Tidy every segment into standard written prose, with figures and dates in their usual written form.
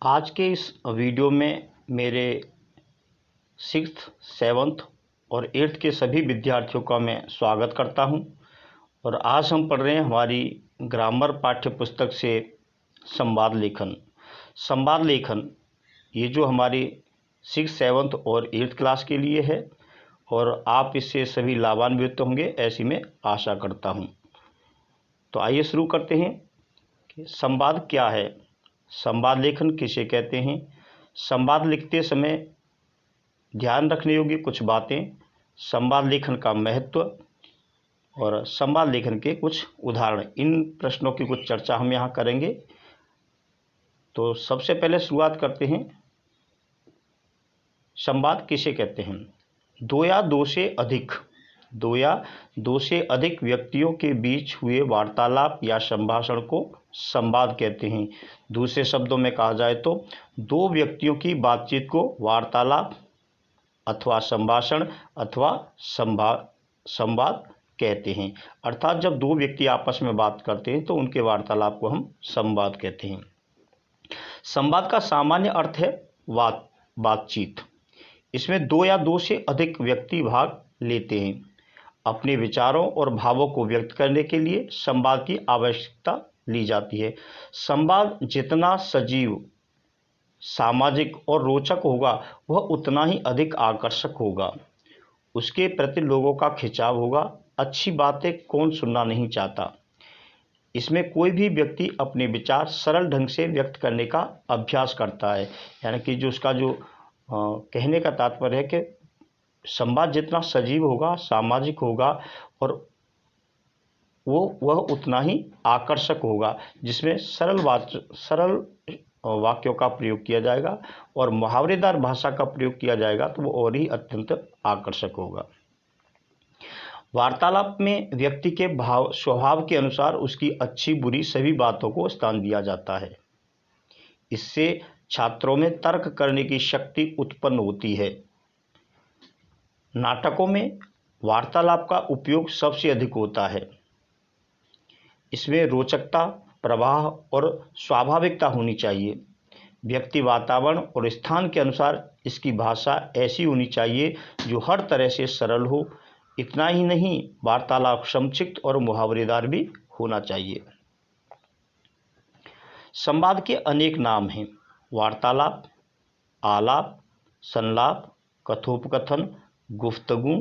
आज के इस वीडियो में मेरे 6th, 7th और 8th के सभी विद्यार्थियों का मैं स्वागत करता हूं। और आज हम पढ़ रहे हैं हमारी ग्रामर पाठ्य पुस्तक से संवाद लेखन। संवाद लेखन ये जो हमारी 6th, 7th और 8th क्लास के लिए है और आप इससे सभी लाभान्वित होंगे ऐसी मैं आशा करता हूं। तो आइए शुरू करते हैं कि संवाद क्या है, संवाद लेखन किसे कहते हैं। संवाद लिखते समय ध्यान रखने योग्य कुछ बातें, संवाद लेखन का महत्व और संवाद लेखन के कुछ उदाहरण, इन प्रश्नों की कुछ चर्चा हम यहाँ करेंगे। तो सबसे पहले शुरुआत करते हैं। संवाद किसे कहते हैं? दो या दो से अधिक व्यक्तियों के बीच हुए वार्तालाप या संभाषण को संवाद कहते हैं। दूसरे शब्दों में कहा जाए तो दो व्यक्तियों की बातचीत को वार्तालाप अथवा संभाषण अथवा संवाद कहते हैं। अर्थात जब दो व्यक्ति आपस में बात करते हैं तो उनके वार्तालाप को हम संवाद कहते हैं। संवाद का सामान्य अर्थ है बातचीत। इसमें दो या दो से अधिक व्यक्ति भाग लेते हैं। अपने विचारों और भावों को व्यक्त करने के लिए संवाद की आवश्यकता ली जाती है। संवाद जितना सजीव, सामाजिक और रोचक होगा वह उतना ही अधिक आकर्षक होगा। उसके प्रति लोगों का खिंचाव होगा। अच्छी बातें कौन सुनना नहीं चाहता। इसमें कोई भी व्यक्ति अपने विचार सरल ढंग से व्यक्त करने का अभ्यास करता है। यानी कि जो उसका जो कहने का तात्पर्य है कि संवाद जितना सजीव होगा, सामाजिक होगा और वह उतना ही आकर्षक होगा, जिसमें सरल वाक्यों का प्रयोग किया जाएगा और मुहावरेदार भाषा का प्रयोग किया जाएगा तो वो और ही अत्यंत आकर्षक होगा। वार्तालाप में व्यक्ति के स्वभाव के अनुसार उसकी अच्छी बुरी सभी बातों को स्थान दिया जाता है। इससे छात्रों में तर्क करने की शक्ति उत्पन्न होती है। नाटकों में वार्तालाप का उपयोग सबसे अधिक होता है। इसमें रोचकता, प्रवाह और स्वाभाविकता होनी चाहिए। व्यक्ति, वातावरण और स्थान के अनुसार इसकी भाषा ऐसी होनी चाहिए जो हर तरह से सरल हो। इतना ही नहीं, वार्तालाप संक्षिप्त और मुहावरेदार भी होना चाहिए। संवाद के अनेक नाम हैं। वार्तालाप, आलाप, संलाप, कथोपकथन, गुफ्तगू,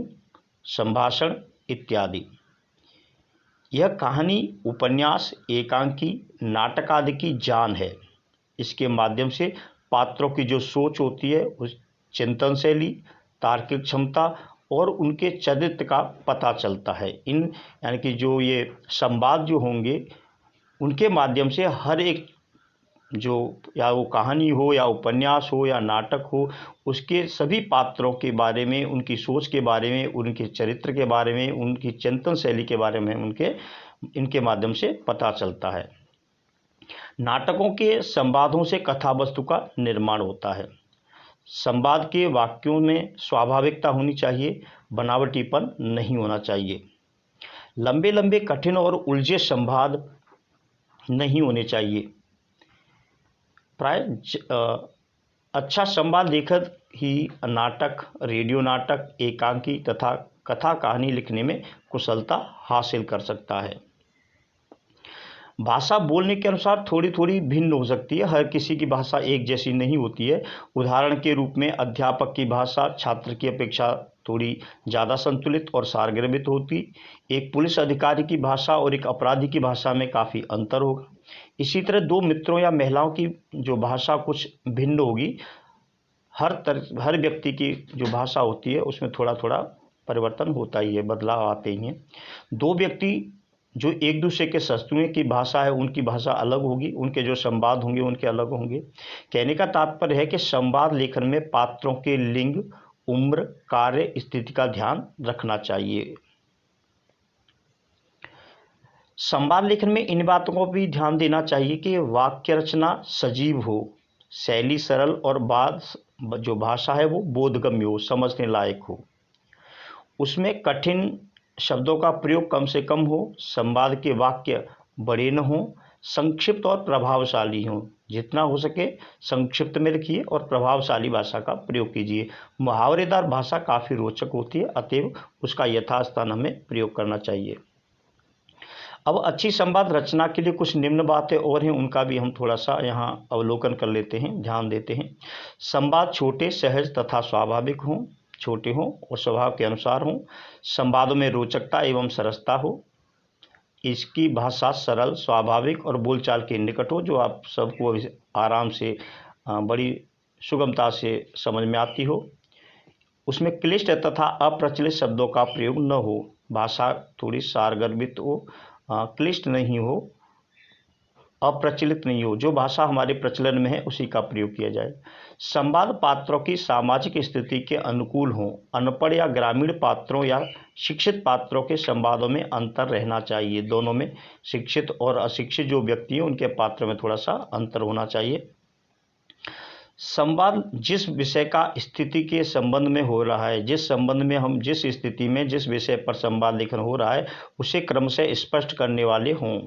संभाषण इत्यादि। यह कहानी, उपन्यास, एकांकी, नाटक आदि की जान है। इसके माध्यम से पात्रों की जो सोच होती है, उस चिंतन शैली, तार्किक क्षमता और उनके चरित्र का पता चलता है। यानी कि जो ये संवाद जो होंगे उनके माध्यम से हर एक जो या वो कहानी हो या उपन्यास हो या नाटक हो, उसके सभी पात्रों के बारे में, उनकी सोच के बारे में, उनके चरित्र के बारे में, उनकी चिंतन शैली के बारे में इनके माध्यम से पता चलता है। नाटकों के संवादों से कथा वस्तु का निर्माण होता है। संवाद के वाक्यों में स्वाभाविकता होनी चाहिए, बनावटीपन नहीं होना चाहिए। लंबे लंबे, कठिन और उलझे संवाद नहीं होने चाहिए। प्राय अच्छा संवाद लेखक ही नाटक, रेडियो नाटक, एकांकी तथा कथा कहानी लिखने में कुशलता हासिल कर सकता है। भाषा बोलने के अनुसार थोड़ी थोड़ी भिन्न हो सकती है। हर किसी की भाषा एक जैसी नहीं होती है। उदाहरण के रूप में अध्यापक की भाषा छात्र की अपेक्षा थोड़ी ज़्यादा संतुलित और सारगर्भित होती। एक पुलिस अधिकारी की भाषा और एक अपराधी की भाषा में काफ़ी अंतर होगा। इसी तरह दो मित्रों या महिलाओं की जो भाषा कुछ भिन्न होगी। हर व्यक्ति की जो भाषा होती है उसमें थोड़ा थोड़ा परिवर्तन होता ही है, बदलाव आते ही हैं। दो व्यक्ति जो एक दूसरे के शत्रुओं की भाषा है, उनकी भाषा अलग होगी, उनके जो संवाद होंगे उनके अलग होंगे। कहने का तात्पर्य है कि संवाद लेखन में पात्रों के लिंग, उम्र, कार्य, स्थिति का ध्यान रखना चाहिए। संवाद लेखन में इन बातों को भी ध्यान देना चाहिए कि वाक्य रचना सजीव हो, शैली सरल और जो भाषा है वो बोधगम्य हो, समझने लायक हो। उसमें कठिन शब्दों का प्रयोग कम से कम हो। संवाद के वाक्य बड़े न हो, संक्षिप्त और प्रभावशाली हो। जितना हो सके संक्षिप्त में लिखिए और प्रभावशाली भाषा का प्रयोग कीजिए। मुहावरेदार भाषा काफ़ी रोचक होती है, अतएव उसका यथास्थान हमें प्रयोग करना चाहिए। अब अच्छी संवाद रचना के लिए कुछ निम्न बातें और हैं, उनका भी हम थोड़ा सा यहाँ अवलोकन कर लेते हैं, ध्यान देते हैं। संवाद छोटे, सहज तथा स्वाभाविक हों, छोटे हों और स्वभाव के अनुसार हों। संवादों में रोचकता एवं सरसता हो। इसकी भाषा सरल, स्वाभाविक और बोलचाल के निकट हो, जो आप सबको आराम से बड़ी सुगमता से समझ में आती हो। उसमें क्लिष्ट तथा अप्रचलित शब्दों का प्रयोग न हो। भाषा थोड़ी सारगर्भित हो, क्लिष्ट नहीं हो, अप्रचलित नहीं हो। जो भाषा हमारे प्रचलन में है उसी का प्रयोग किया जाए। संवाद पात्रों की सामाजिक स्थिति के अनुकूल हों। अनपढ़ या ग्रामीण पात्रों या शिक्षित पात्रों के संवादों में अंतर रहना चाहिए। दोनों में, शिक्षित और अशिक्षित जो व्यक्ति हैं उनके पात्र में थोड़ा सा अंतर होना चाहिए। संवाद जिस विषय का स्थिति के संबंध में हो रहा है, जिस संबंध में हम जिस स्थिति में जिस विषय पर संवाद लेखन हो रहा है उसे क्रमशः स्पष्ट करने वाले हों।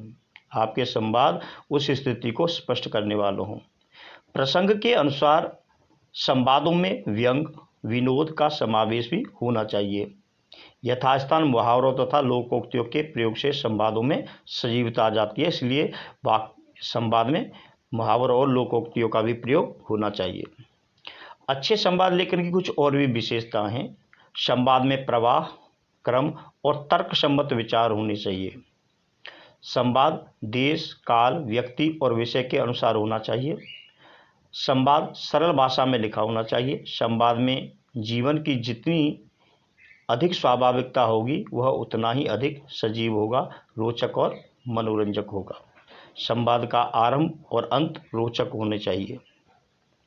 आपके संवाद उस स्थिति को स्पष्ट करने वाले हों। प्रसंग के अनुसार संवादों में व्यंग, विनोद का समावेश भी होना चाहिए। यथास्थान मुहावरों तथा लोकोक्तियों के प्रयोग से संवादों में सजीवता आ जाती है, इसलिए संवाद में मुहावरों और लोकोक्तियों का भी प्रयोग होना चाहिए। अच्छे संवाद लेखन की कुछ और भी विशेषताएं हैं। संवाद में प्रवाह, क्रम और तर्कसम्मत विचार होने चाहिए। संवाद देश, काल, व्यक्ति और विषय के अनुसार होना चाहिए। संवाद सरल भाषा में लिखा होना चाहिए। संवाद में जीवन की जितनी अधिक स्वाभाविकता होगी वह उतना ही अधिक सजीव होगा, रोचक और मनोरंजक होगा। संवाद का आरंभ और अंत रोचक होने चाहिए।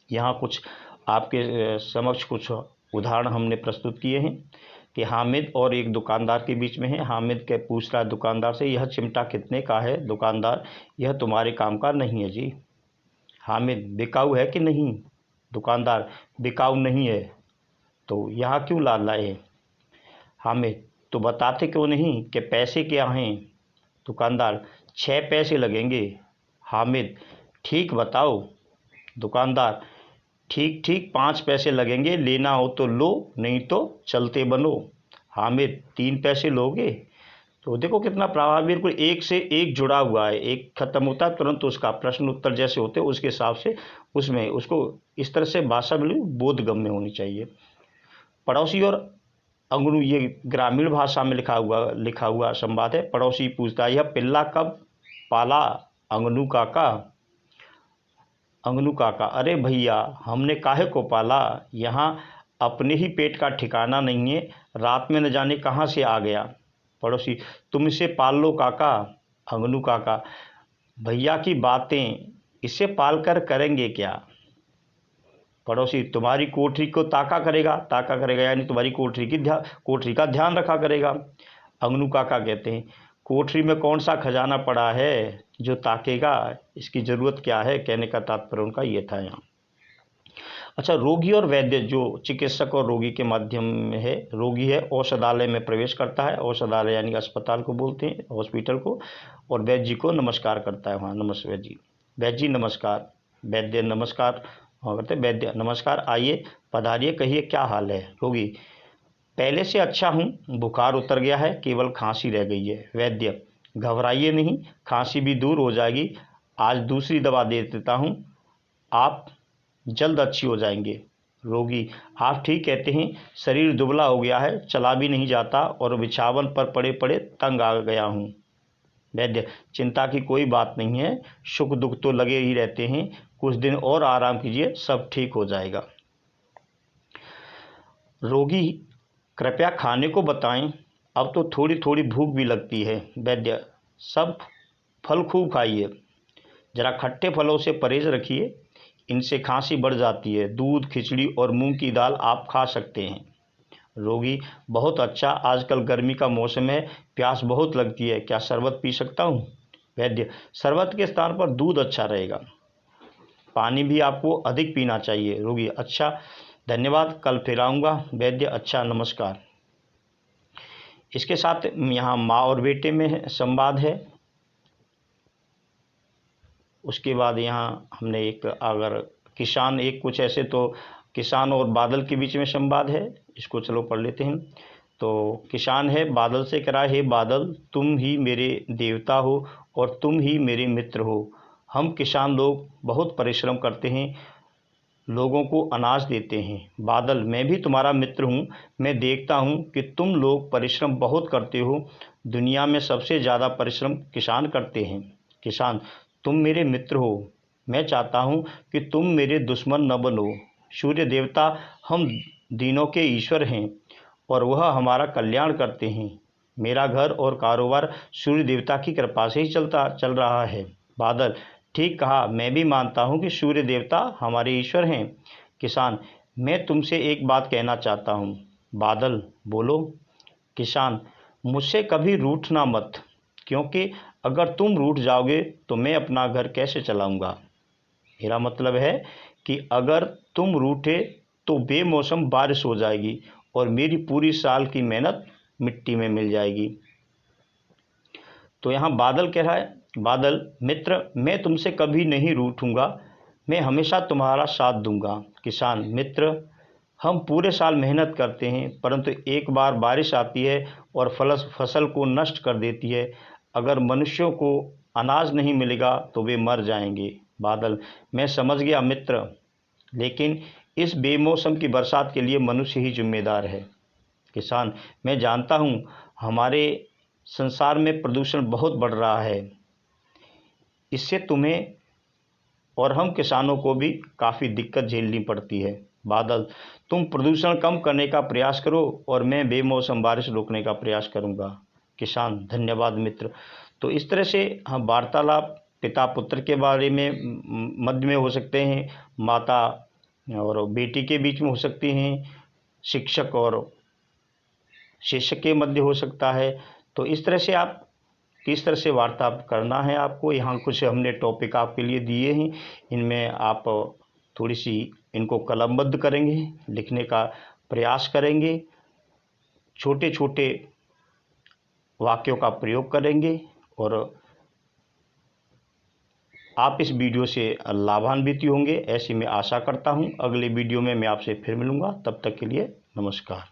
यहाँ कुछ आपके समक्ष कुछ उदाहरण हमने प्रस्तुत किए हैं कि हामिद और एक दुकानदार के बीच में है। हामिद के पूछ रहा है दुकानदार से, यह चिमटा कितने का है? दुकानदार, यह तुम्हारे काम का नहीं है जी। हामिद, बिकाऊ है कि नहीं? दुकानदार, बिकाऊ नहीं है। तो यहाँ क्यों ला लाए? हामिद, तो बताते क्यों नहीं कि पैसे क्या हैं? दुकानदार, 6 पैसे लगेंगे। हामिद, ठीक बताओ। दुकानदार, ठीक ठीक 5 पैसे लगेंगे, लेना हो तो लो, नहीं तो चलते बनो। हामिद, 3 पैसे लोगे? तो देखो कितना प्रभावी, बिल्कुल एक से एक जुड़ा हुआ है। एक खत्म होता है तुरंत उसका प्रश्न उत्तर जैसे होते हैं उसके हिसाब से उसमें उसको इस तरह से भाषा बिल्कुल बोधगम्य होनी चाहिए। पड़ोसी और अंगनू, ये ग्रामीण भाषा में लिखा हुआ संवाद है। पड़ोसी पूछता है, यह पिल्ला कब पाला? अंगनू काका, अंगनू काका, अरे भैया हमने काहे को पाला? यहाँ अपने ही पेट का ठिकाना नहीं है, रात में न जाने कहाँ से आ गया। पड़ोसी, तुम इसे पाल लो काका। अंगनू काका, भैया की बातें, इसे पाल कर करेंगे क्या? पड़ोसी, तुम्हारी कोठरी को ताका करेगा यानी तुम्हारी कोठरी का ध्यान रखा करेगा। अंगनू काका कहते हैं, कोठरी में कौन सा खजाना पड़ा है जो ताकेगा? इसकी ज़रूरत क्या है? कहने का तात्पर्य उनका ये था यहाँ। अच्छा, रोगी और वैद्य, जो चिकित्सक और रोगी के माध्यम में है। रोगी है औषधालय में प्रवेश करता है, औषधालय यानी अस्पताल को बोलते हैं, हॉस्पिटल को, और वैद्य जी को नमस्कार करता है वहाँ, नमस्ते वैद्य जी। वैद्य जी नमस्कार। वैद्य नमस्कार करते, वैद्य नमस्कार, आइए पधारिए, कहिए क्या हाल है? रोगी, पहले से अच्छा हूँ, बुखार उतर गया है, केवल खांसी रह गई है। वैद्य, घबराइए नहीं, खांसी भी दूर हो जाएगी, आज दूसरी दवा दे देता हूँ, आप जल्द अच्छी हो जाएंगे। रोगी, आप ठीक कहते हैं, शरीर दुबला हो गया है, चला भी नहीं जाता और बिछावन पर पड़े पड़े तंग आ गया हूँ। वैद्य, चिंता की कोई बात नहीं है, सुख दुख तो लगे ही रहते हैं, कुछ दिन और आराम कीजिए, सब ठीक हो जाएगा। रोगी, कृपया खाने को बताएं, अब तो थोड़ी थोड़ी भूख भी लगती है। वैद्य, सब फल खूब खाइए, जरा खट्टे फलों से परहेज रखिए, इनसे खांसी बढ़ जाती है। दूध, खिचड़ी और मूंग की दाल आप खा सकते हैं। रोगी, बहुत अच्छा, आजकल गर्मी का मौसम है, प्यास बहुत लगती है, क्या शरबत पी सकता हूँ? वैद्य, शरबत के स्थान पर दूध अच्छा रहेगा, पानी भी आपको अधिक पीना चाहिए। रोगी, अच्छा धन्यवाद, कल फिर आऊँगा। वैद्य, अच्छा नमस्कार। इसके साथ यहाँ माँ और बेटे में संवाद है। उसके बाद यहाँ हमने एक अगर किसान एक कुछ ऐसे तो किसान और बादल के बीच में संवाद है, इसको चलो पढ़ लेते हैं। तो किसान है बादल से कह रहा है, हे बादल तुम ही मेरे देवता हो और तुम ही मेरे मित्र हो। हम किसान लोग बहुत परिश्रम करते हैं, लोगों को अनाज देते हैं। बादल मैं भी तुम्हारा मित्र हूँ, मैं देखता हूँ कि तुम लोग परिश्रम बहुत करते हो। दुनिया में सबसे ज़्यादा परिश्रम किसान करते हैं। किसान तुम मेरे मित्र हो, मैं चाहता हूँ कि तुम मेरे दुश्मन न बनो। सूर्य देवता हम दिनों के ईश्वर हैं और वह हमारा कल्याण करते हैं। मेरा घर और कारोबार सूर्य देवता की कृपा से ही चल रहा है। बादल ठीक कहा, मैं भी मानता हूँ कि सूर्य देवता हमारे ईश्वर हैं। किसान मैं तुमसे एक बात कहना चाहता हूँ। बादल बोलो। किसान मुझसे कभी रूठना मत, क्योंकि अगर तुम रूठ जाओगे तो मैं अपना घर कैसे चलाऊंगा। मेरा मतलब है कि अगर तुम रूठे तो बेमौसम बारिश हो जाएगी और मेरी पूरी साल की मेहनत मिट्टी में मिल जाएगी। तो यहाँ बादल कह रहा है, बादल मित्र मैं तुमसे कभी नहीं रूठूंगा, मैं हमेशा तुम्हारा साथ दूंगा। किसान मित्र हम पूरे साल मेहनत करते हैं, परंतु एक बार बारिश आती है और फसल को नष्ट कर देती है। अगर मनुष्यों को अनाज नहीं मिलेगा तो वे मर जाएंगे। बादल मैं समझ गया मित्र, लेकिन इस बेमौसम की बरसात के लिए मनुष्य ही जिम्मेदार है। किसान मैं जानता हूँ, हमारे संसार में प्रदूषण बहुत बढ़ रहा है, इससे तुम्हें और हम किसानों को भी काफ़ी दिक्कत झेलनी पड़ती है। बादल तुम प्रदूषण कम करने का प्रयास करो और मैं बेमौसम बारिश रोकने का प्रयास करूंगा। किसान धन्यवाद मित्र। तो इस तरह से हम वार्तालाप पिता पुत्र के बारे में मध्य में हो सकते हैं, माता और बेटी के बीच में हो सकती हैं, शिक्षक और शिष्य के मध्य हो सकता है। तो इस तरह से आप किस तरह से वार्ता करना है आपको, यहाँ कुछ हमने टॉपिक आपके लिए दिए हैं, इनमें आप थोड़ी सी इनको कलमबद्ध करेंगे, लिखने का प्रयास करेंगे, छोटे छोटे वाक्यों का प्रयोग करेंगे और आप इस वीडियो से लाभान्वित होंगे, ऐसी मैं आशा करता हूँ। अगले वीडियो में मैं आपसे फिर मिलूँगा, तब तक के लिए नमस्कार।